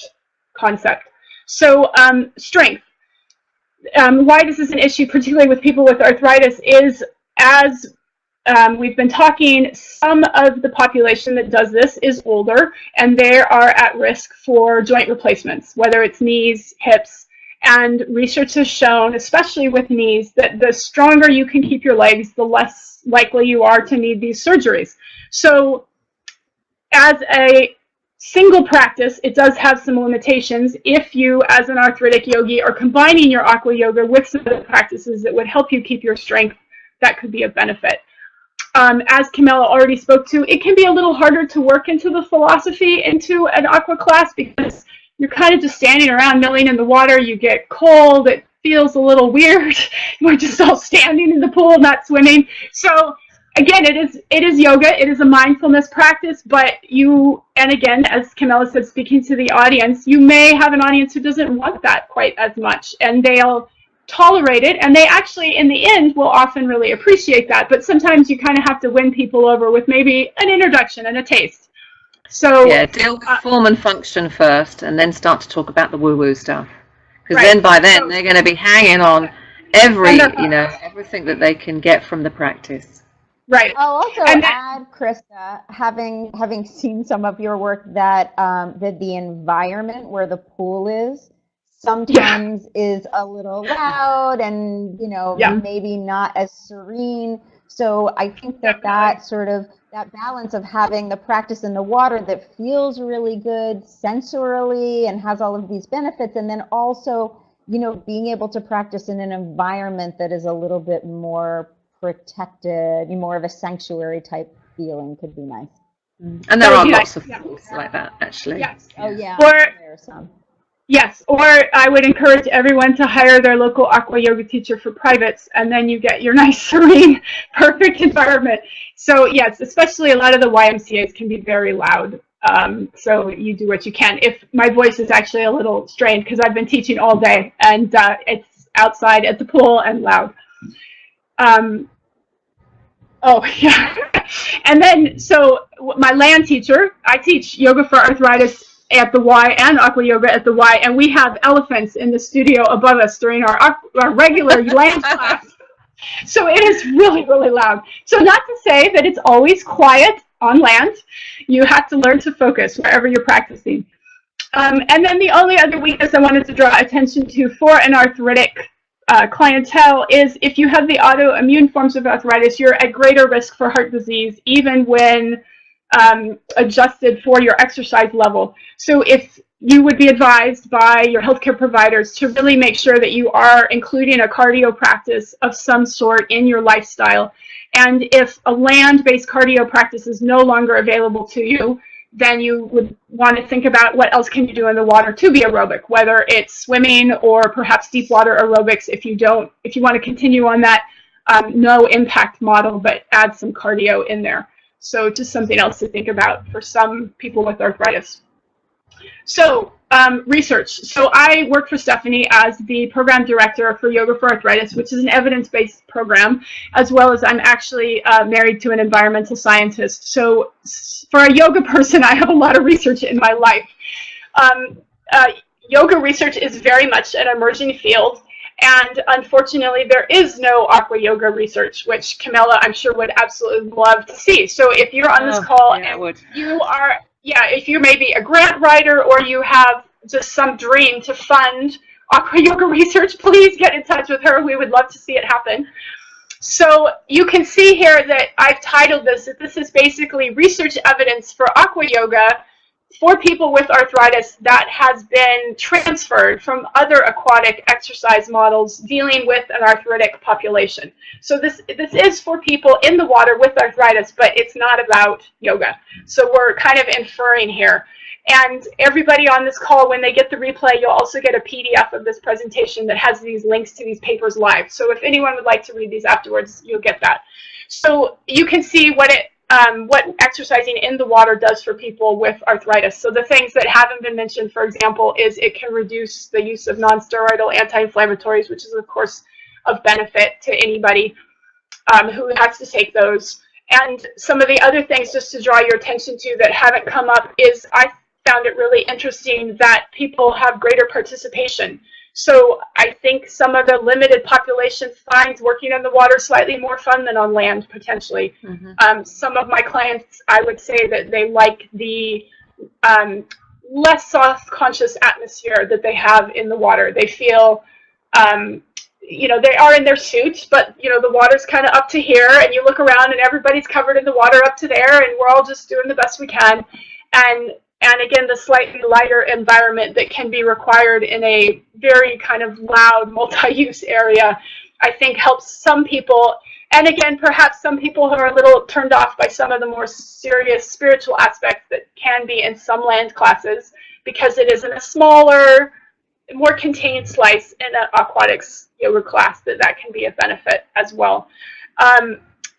concept. So strength. Why this is an issue, particularly with people with arthritis, is as we've been talking, some of the population that does this is older, and they are at risk for joint replacements, whether it's knees, hips. And research has shown, especially with knees, that the stronger you can keep your legs, the less likely you are to need these surgeries. So as a single practice, it does have some limitations. If you, as an arthritic yogi, are combining your Aqua Yoga with some of the practices that would help you keep your strength, that could be a benefit. As Camilla already spoke to, it can be a little harder to work into the philosophy into an aqua class because you're kind of just standing around milling in the water. You get cold. It feels a little weird. We're just all standing in the pool, not swimming. So again, it is yoga. It is a mindfulness practice. But and again, as Camilla said, speaking to the audience, you may have an audience who doesn't want that quite as much, and they'll tolerate it. And they actually, in the end, will often really appreciate that. But sometimes you kind of have to win people over with maybe an introduction and a taste. So
yeah, deal with form and function first, and then start to talk about the woo-woo stuff. Because
right.
then by then
So,
they're going to be hanging on everything that they can get from the practice.
Right.
I'll also
And
add, Krista, having seen some of your work, that that the environment where the pool is sometimes is a little loud and, you know, maybe not as serene. So I think that that sort of, that balance of having the practice in the water that feels really good sensorily and has all of these benefits, and then also, you know, being able to practice in an environment that is a little bit more protected, more of a sanctuary type feeling, could be nice.
And there are lots of pools like that, actually.
Yes.
Oh yeah.
Or
there are some.
yes, or I would encourage everyone to hire their local Aqua Yoga teacher for privates, and then you get your nice, serene, perfect environment. So yes, especially a lot of the YMCAs can be very loud. So you do what you can. If my voice is actually a little strained because I've been teaching all day, and it's outside at the pool and loud. Oh yeah. And then, so my land teacher, I teach yoga for arthritis at the Y and Aqua Yoga at the Y, and we have elephants in the studio above us during our regular land class. So it is really, really loud. So not to say that it's always quiet on land. You have to learn to focus wherever you're practicing. And then the only other weakness I wanted to draw attention to for an arthritic clientele is if you have the autoimmune forms of arthritis, you're at greater risk for heart disease, even when adjusted for your exercise level. So if you would be advised by your healthcare providers to really make sure that you are including a cardio practice of some sort in your lifestyle. And if a land-based cardio practice is no longer available to you, then you would want to think about what else can you do in the water to be aerobic, whether it's swimming or perhaps deep water aerobics if you want to continue on that no impact model, but add some cardio in there. So just something else to think about for some people with arthritis. So research. So I work for Stephanie as the program director for Yoga for Arthritis, which is an evidence-based program, as well as I'm actually married to an environmental scientist. So for a yoga person, I have a lot of research in my life. Yoga research is very much an emerging field. And unfortunately, there is no Aqua Yoga research, which Camilla, I'm sure, would absolutely love to see. So if you're on this call and you are, if you may be a grant writer or you have just some dream to fund Aqua Yoga research, please get in touch with her. We would love to see it happen. So you can see here that I've titled this, that this is basically research evidence for Aqua Yoga for people with arthritis that has been transferred from other aquatic exercise models dealing with an arthritic population. So this is for people in the water with arthritis, but it's not about yoga. So we're kind of inferring here. And everybody on this call, when they get the replay, you'll also get a PDF of this presentation that has these links to these papers live. So if anyone would like to read these afterwards, you'll get that. So you can see what exercising in the water does for people with arthritis. So the things that haven't been mentioned, for example, is it can reduce the use of non-steroidal anti-inflammatories, which is, of course, of benefit to anybody who has to take those. And some of the other things, just to draw your attention to, that haven't come up is I found it really interesting that people have greater participation. So I think some of the limited population finds working in the water slightly more fun than on land, potentially. Mm-hmm. Some of my clients, I would say that they like the less self-conscious atmosphere that they have in the water. They feel, they are in their suits, but, the water's kind of up to here, and you look around and everybody's covered in the water up to there, and we're all just doing the best we can. And again, the slightly lighter environment that can be required in a very kind of loud multi-use area, I think helps some people. And again, perhaps some people who are a little turned off by some of the more serious spiritual aspects that can be in some land classes, because it is in a smaller, more contained slice in an aquatics yoga class, that can be a benefit as well.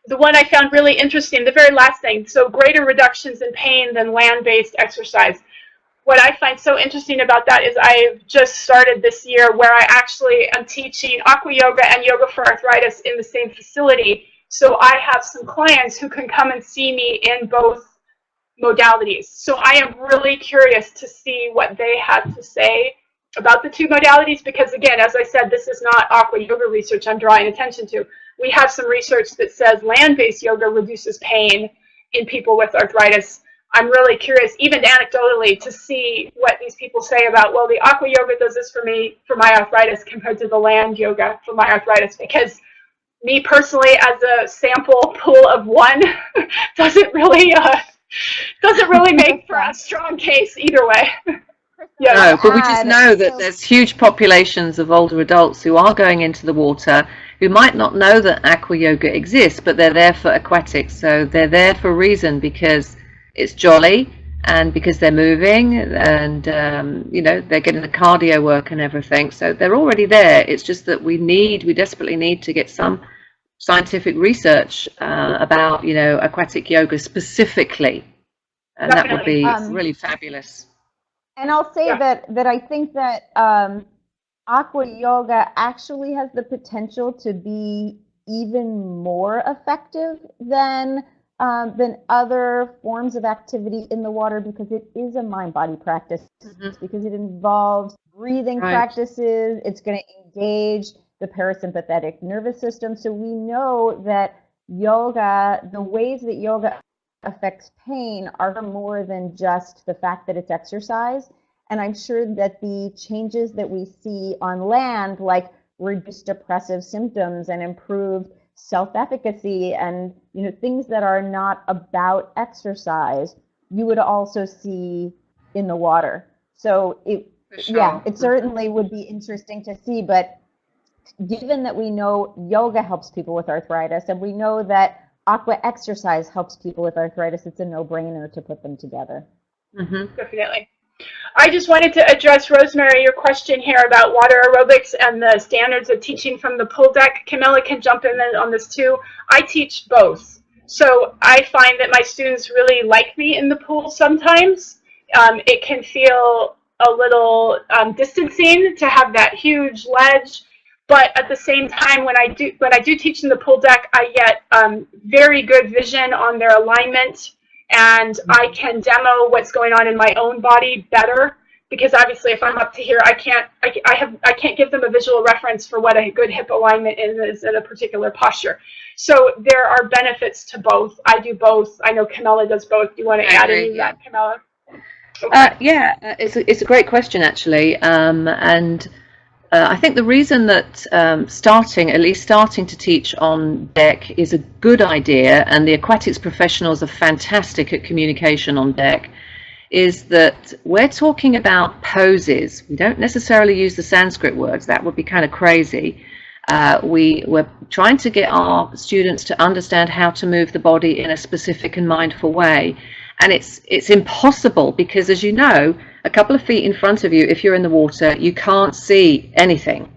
The one I found really interesting, the very last thing, so greater reductions in pain than land-based exercise. What I find so interesting about that is I've just started this year where I actually am teaching Aqua Yoga and Yoga for Arthritis in the same facility. So I have some clients who can come and see me in both modalities. So I am really curious to see what they have to say about the two modalities, because again, as I said, this is not Aqua Yoga research I'm drawing attention to. We have some research that says land-based yoga reduces pain in people with arthritis. I'm really curious, even anecdotally, to see what these people say about, well, the Aqua Yoga does this for me, for my arthritis, compared to the land yoga for my arthritis, because me personally, as a sample pool of one, doesn't really make for a strong case either way.
Yeah. No, but we just know that there's huge populations of older adults who are going into the water who might not know that Aqua Yoga exists, but they're there for Aquatic. So they're there for a reason, because it's jolly and because they're moving and, you know, they're getting the cardio work and everything. So they're already there. It's just that we desperately need to get some scientific research about, you know, Aquatic Yoga specifically. And that would be really fabulous.
And I'll say that I think that Aqua Yoga actually has the potential to be even more effective than other forms of activity in the water, because it is a mind-body practice, because it involves breathing practices. It's going to engage the parasympathetic nervous system. So we know that yoga, the ways that yoga affects pain are more than just the fact that it's exercise. And I'm sure that the changes that we see on land, like reduced depressive symptoms and improved self-efficacy and, you know, things that are not about exercise, you would also see in the water. So it certainly would be interesting to see. But given that we know yoga helps people with arthritis, and we know that aqua exercise helps people with arthritis, it's a no-brainer to put them together.
Definitely. I just wanted to address, Rosemary, your question here about water aerobics and the standards of teaching from the pool deck. Camilla can jump in on this too. I teach both. So I find that my students really like me in the pool sometimes. It can feel a little distancing to have that huge ledge. But at the same time, when I do teach in the pool deck, I get very good vision on their alignment, and I can demo what's going on in my own body better, because obviously if I'm up to here, I can't give them a visual reference for what a good hip alignment is in a particular posture. So there are benefits to both. I do both. I know Camilla does both. Do you want to add any of that, Camilla? Okay.
It's a great question, actually, and I think the reason that starting to teach on deck is a good idea, and the aquatics professionals are fantastic at communication on deck, is that we're talking about poses. We don't necessarily use the Sanskrit words. That would be kind of crazy. We're trying to get our students to understand how to move the body in a specific and mindful way. And it's impossible, because, as you know, a couple of feet in front of you, if you're in the water, you can't see anything.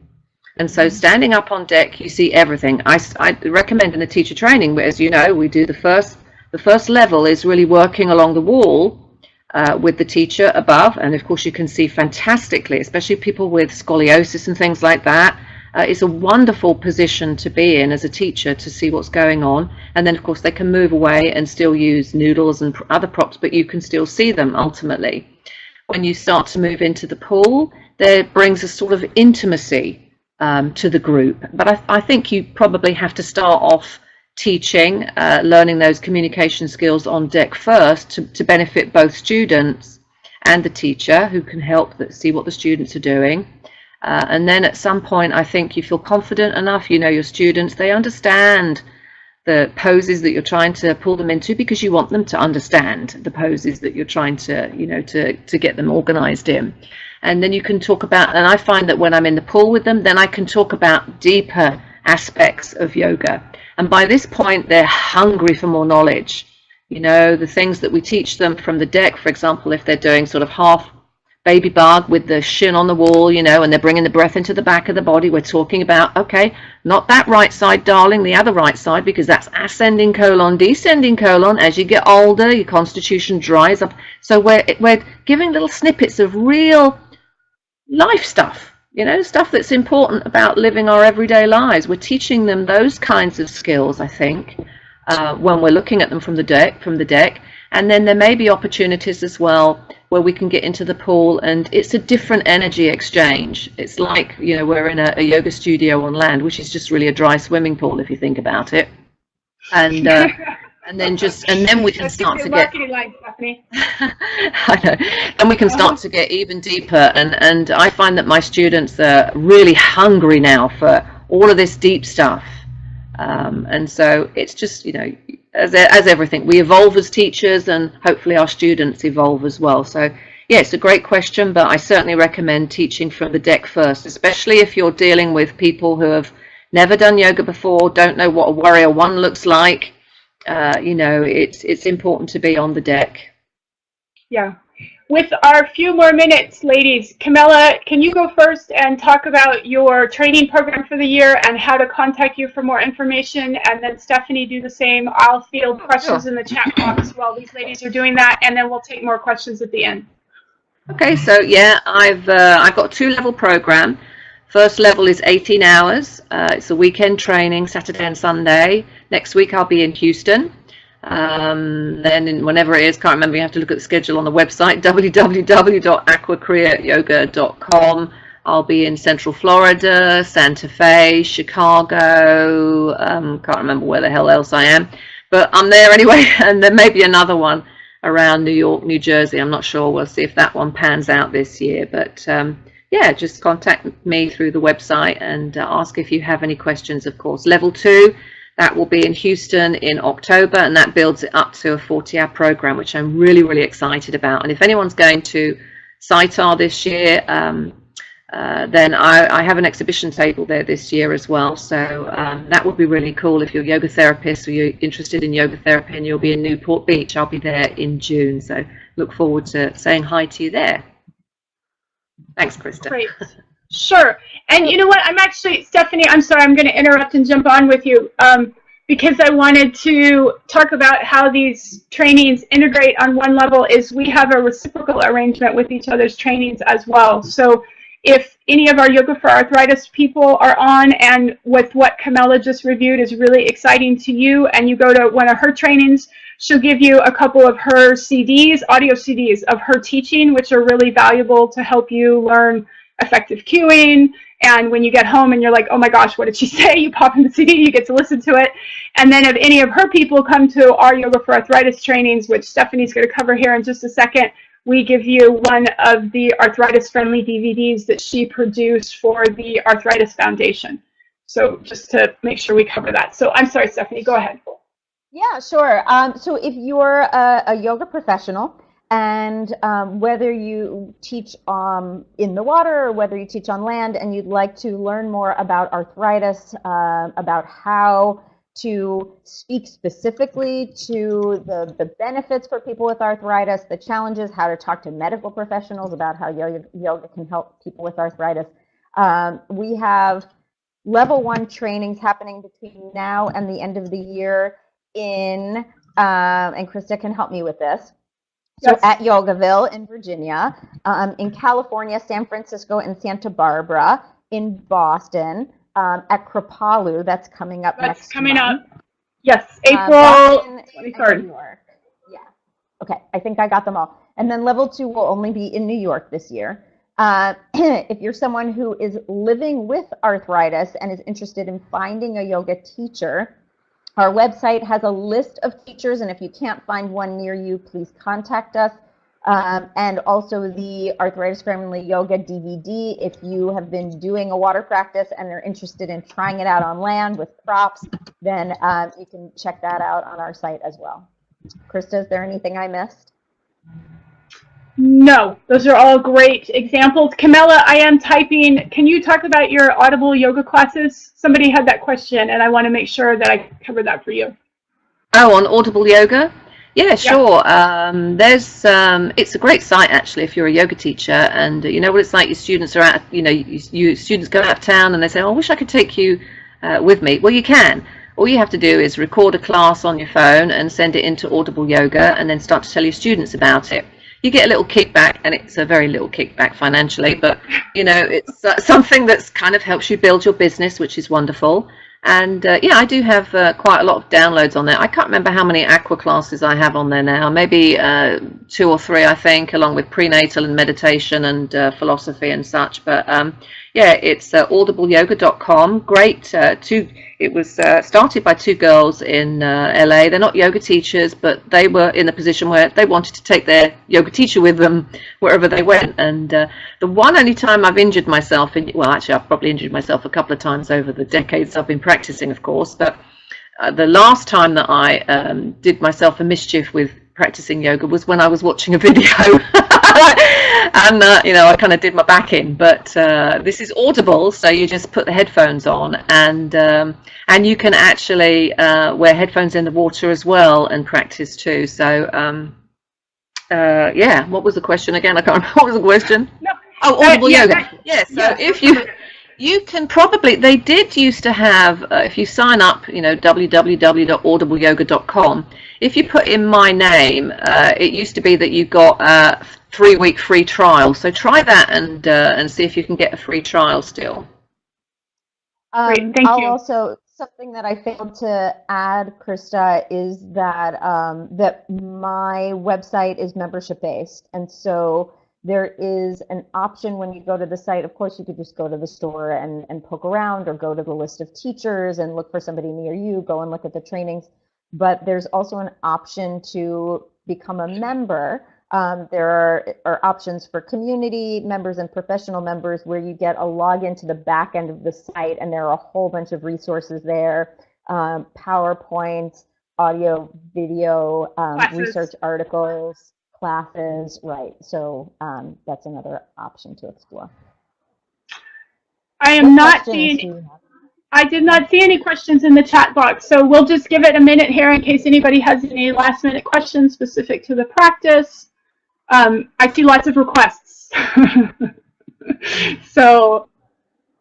And so standing up on deck, you see everything. I recommend in the teacher training, as you know, we do the first level is really working along the wall with the teacher above. And of course, you can see fantastically, especially people with scoliosis and things like that. It's a wonderful position to be in as a teacher, to see what's going on. And then, of course, they can move away and still use noodles and other props, but you can still see them ultimately. When you start to move into the pool, there brings a sort of intimacy to the group. But I think you probably have to start off teaching, learning those communication skills on deck first to benefit both students and the teacher, who can help see what the students are doing. And then at some point, I think you feel confident enough, you know your students, they understand the poses that you're trying to pull them into, because you want them to understand the poses that you're trying to, you know, to get them organized in. And then you can talk about, and I find that when I'm in the pool with them, then I can talk about deeper aspects of yoga. And by this point, they're hungry for more knowledge. You know, the things that we teach them from the deck, for example, if they're doing sort of half baby bug with the shin on the wall, you know, and they're bringing the breath into the back of the body, we're talking about, okay, not that right side, darling, the other right side, because that's ascending colon, descending colon. As you get older, your constitution dries up. So we're giving little snippets of real life stuff, you know, stuff that's important about living our everyday lives. We're teaching them those kinds of skills, I think, when we're looking at them from the deck. And then there may be opportunities as well where we can get into the pool, and it's a different energy exchange. It's like, you know, we're in a yoga studio on land, which is just really a dry swimming pool if you think about it. And and then we can start to get.
Line, Stephanie.
I know. And we can start to get even deeper. And I find that my students are really hungry now for all of this deep stuff. And so it's just, you know, as everything, we evolve as teachers, and hopefully our students evolve as well. So yeah, it's a great question, but I certainly recommend teaching from the deck first, especially if you're dealing with people who have never done yoga before, don't know what a warrior one looks like. You know, it's important to be on the deck.
Yeah. With our few more minutes, ladies, Camilla, can you go first and talk about your training program for the year and how to contact you for more information? And then Stephanie, do the same. I'll field questions in the chat box while these ladies are doing that, and then we'll take more questions at the end.
Okay, so yeah, I've got a 2-level program. First level is 18 hours. It's a weekend training, Saturday and Sunday. Next week I'll be in Houston. Then whenever it is, can't remember, you have to look at the schedule on the website, www.aquakriyayoga.com. I'll be in Central Florida, Santa Fe, Chicago, can't remember where the hell else I am, but I'm there anyway. And there may be another one around New York, New Jersey. I'm not sure. We'll see if that one pans out this year, but yeah, just contact me through the website and ask if you have any questions, of course. Level 2, that will be in Houston in October, and that builds it up to a 40-hour program, which I'm really, really excited about. And if anyone's going to CITAR this year, then I have an exhibition table there this year as well. So that would be really cool if you're a yoga therapist or you're interested in yoga therapy and you'll be in Newport Beach. I'll be there in June. So look forward to saying hi to you there. Thanks, Krista.
Great. Sure. And you know what? I'm actually, Stephanie, I'm sorry, I'm going to interrupt and jump on with you because I wanted to talk about how these trainings integrate on one level is we have a reciprocal arrangement with each other's trainings as well. So if any of our Yoga for Arthritis people are on and with what Camilla just reviewed is really exciting to you and you go to one of her trainings, she'll give you a couple of her CDs, audio CDs of her teaching, which are really valuable to help you learn effective cueing. And when you get home and you're like, oh my gosh, what did she say? You pop in the CD, you get to listen to it. And then if any of her people come to our Yoga for Arthritis trainings, which Stephanie's going to cover here in just a second, we give you one of the arthritis-friendly DVDs that she produced for the Arthritis Foundation. So just to make sure we cover that. So I'm sorry, Stephanie, go ahead.
Yeah, sure. So if you're a yoga professional, and whether you teach in the water or whether you teach on land and you'd like to learn more about arthritis, about how to speak specifically to the benefits for people with arthritis, the challenges, how to talk to medical professionals about how yoga can help people with arthritis. We have level 1 trainings happening between now and the end of the year and Krista can help me with this. So yes. At Yogaville in Virginia, in California, San Francisco, and Santa Barbara, in Boston, at Kripalu, that's coming up next month. That's coming up.
Yes, April 23rd.
New York. Yeah. Okay, I think I got them all. And then level 2 will only be in New York this year. If you're someone who is living with arthritis and is interested in finding a yoga teacher, our website has a list of teachers, and if you can't find one near you, please contact us. And also the Arthritis Friendly Yoga DVD. If you have been doing a water practice and are interested in trying it out on land with props, then you can check that out on our site as well. Krista, is there anything I missed?
No, those are all great examples. Camilla, I am typing. Can you talk about your Audible yoga classes? Somebody had that question, and I want to make sure that I cover that for you. Oh,
on Audible Yoga? Yeah, sure. It's a great site actually if you're a yoga teacher, and you know what it's like. Your students are out. You students go out of town and they say, "Oh, I wish I could take you with me." Well, you can. All you have to do is record a class on your phone and send it into Audible Yoga, and then start to tell your students about it. You get a little kickback, and it's a very little kickback financially, but you know it's something that's kind of helps you build your business, which is wonderful. And yeah, I do have quite a lot of downloads on there. I can't remember how many aqua classes I have on there now, maybe 2 or 3, I think, along with prenatal and meditation and philosophy and such. But yeah, it's audibleyoga.com. Great. It was started by 2 girls in LA. They're not yoga teachers, but they were in the position where they wanted to take their yoga teacher with them wherever they went. And the one only time I've injured myself, well, actually, I've probably injured myself a couple of times over the decades I've been practicing, of course, but the last time that I did myself a mischief with practicing yoga was when I was watching a video. And you know, I kind of did my back in, but this is audible, so you just put the headphones on, and you can actually wear headphones in the water as well and practice too. So yeah, what was the question again? I can't remember. What was the question?
No.
Oh, audible yoga. Yes. Yeah, so if you can probably, they did used to have, if you sign up, you know, www.audibleyoga.com, if you put in my name, it used to be that you got a 3-week free trial. So try that and see if you can get a free trial still.
Great, thank you.
Also, something that I failed to add, Krista, is that that my website is membership based, and so there is an option when you go to the site. Of course, you could just go to the store and poke around, or go to the list of teachers and look for somebody near you, go and look at the trainings. But there's also an option to become a member. There are options for community members and professional members where you get a login to the back end of the site, and there are a whole bunch of resources there, PowerPoint, audio, video, research articles, classes, right? So that's another option to explore.
I did not see any questions in the chat box, so we'll just give it a minute here in case anybody has any last minute questions specific to the practice. I see lots of requests. So,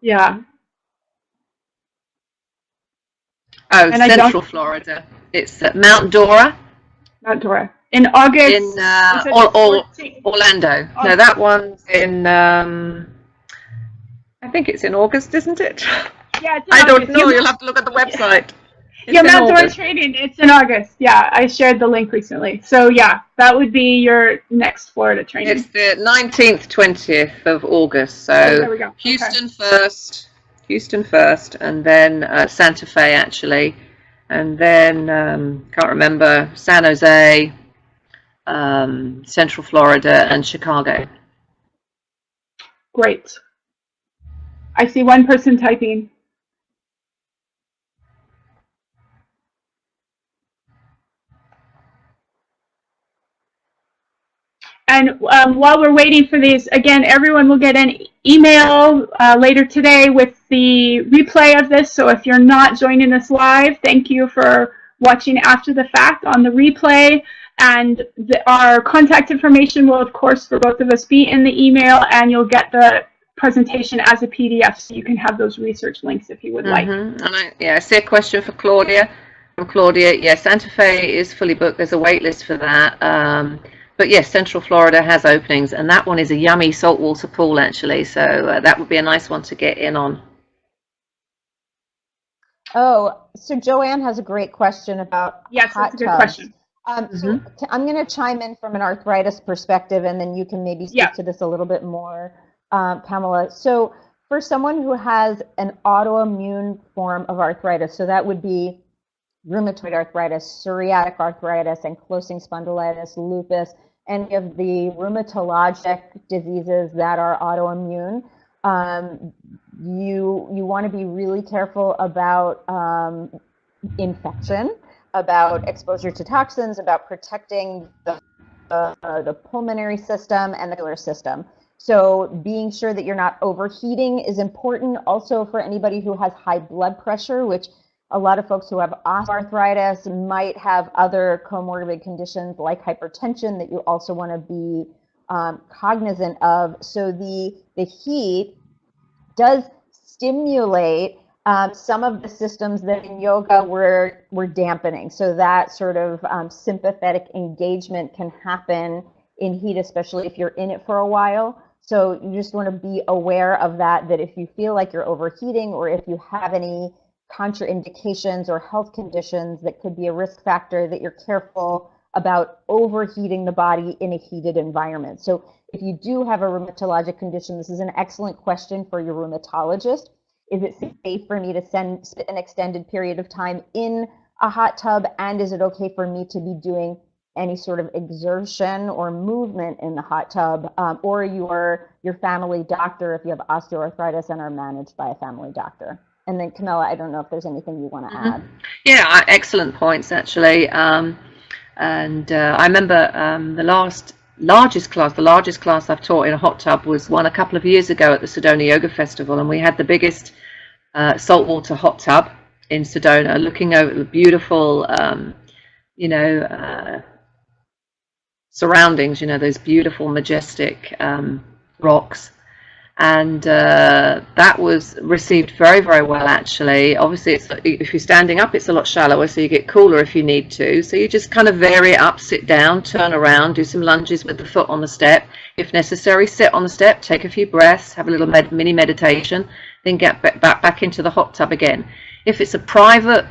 yeah.
Oh, and Central Florida. It's Mount Dora.
Mount Dora. In August.
In Orlando. No, that one's in, I think it's in August, isn't it?
Yeah, it's in
I
August.
don't know. You'll have to look at the website.
Yeah, Mount Dora training. It's in August. Yeah, I shared the link recently. So yeah, that would be your next Florida training.
It's the 19th, 20th of August. So
there we go.
Houston first, and then Santa Fe actually, and then can't remember, San Jose, Central Florida, and Chicago.
Great. I see one person typing. And while we're waiting for these, again, everyone will get an email later today with the replay of this. So if you're not joining us live, thank you for watching after the fact on the replay. And our contact information will, of course, for both of us be in the email, and you'll get the presentation as a PDF, so you can have those research links if you would like.
And I see a question for Claudia. From Claudia, yes, Santa Fe is fully booked. There's a wait list for that. But yes, Central Florida has openings, and that one is a yummy saltwater pool, actually. So that would be a nice one to get in on.
Oh, so Joanne has a great question about
yes,
hot
that's a good
tubs.
question.
So I'm going to chime in from an arthritis perspective, and then you can maybe speak to this a little bit more, Pamela. So for someone who has an autoimmune form of arthritis, so that would be rheumatoid arthritis, psoriatic arthritis, ankylosing spondylitis, lupus, any of the rheumatologic diseases that are autoimmune, you want to be really careful about infection, about exposure to toxins, about protecting the pulmonary system and the vascular system. So being sure that you're not overheating is important. Also for anybody who has high blood pressure, which a lot of folks who have osteoarthritis might have other comorbid conditions like hypertension that you also want to be cognizant of. So the heat does stimulate some of the systems that in yoga we're dampening. So that sort of sympathetic engagement can happen in heat, especially if you're in it for a while. So you just want to be aware of that, that if you feel like you're overheating, or if you have any contraindications or health conditions that could be a risk factor, that you're careful about overheating the body in a heated environment. So if you do have a rheumatologic condition, this is an excellent question for your rheumatologist. Is it safe for me to spend an extended period of time in a hot tub, and is it okay for me to be doing any sort of exertion or movement in the hot tub, or your family doctor if you have osteoarthritis and are managed by a family doctor? And then Camilla, I don't know if there's anything you want to add.
Yeah, excellent points actually. I remember the largest class I've taught in a hot tub was one a couple of years ago at the Sedona Yoga Festival, and we had the biggest saltwater hot tub in Sedona, looking over the beautiful, surroundings, those beautiful, majestic rocks. And that was received very, very well, actually. Obviously, if you're standing up, it's a lot shallower, so you get cooler if you need to. So you just kind of vary it up, sit down, turn around, do some lunges with the foot on the step. If necessary, sit on the step, take a few breaths, have a little mini meditation, then get back into the hot tub again. If it's a private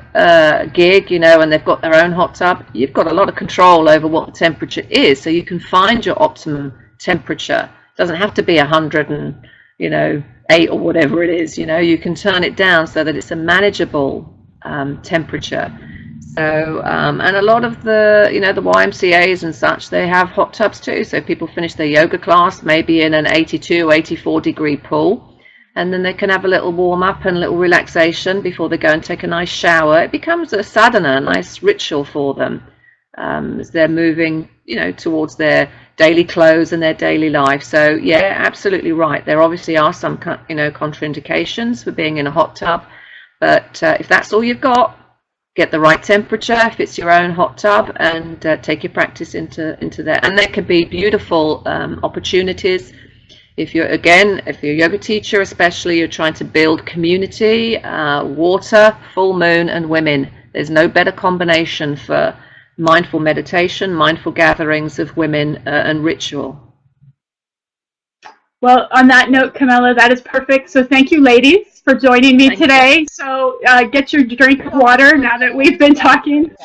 gig, and they've got their own hot tub, you've got a lot of control over what the temperature is, so you can find your optimum temperature. It doesn't have to be 108 or whatever it is. You can turn it down so that it's a manageable temperature. So and a lot of the the YMCA's and such, they have hot tubs too, so people finish their yoga class maybe in an 82 84 degree pool, and then they can have a little warm up and a little relaxation before they go and take a nice shower. It becomes a sadhana, a nice ritual for them as they're moving towards their daily clothes and their daily life. So yeah, absolutely right, there obviously are some contraindications for being in a hot tub, but if that's all you've got, get the right temperature if it's your own hot tub, and take your practice into there. And there could be beautiful opportunities if you're a yoga teacher, especially, you're trying to build community. Water, full moon, and women, there's no better combination for mindful meditation, mindful gatherings of women, and ritual.
Well, on that note, Camilla, that is perfect. So thank you, ladies, for joining me today. So get your drink of water now that we've been talking.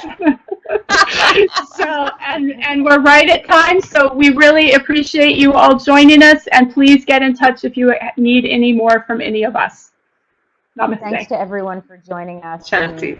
So, and we're right at time. So we really appreciate you all joining us. And please get in touch if you need any more from any of us. Namaste.
Thanks to everyone for joining us.
Shanti.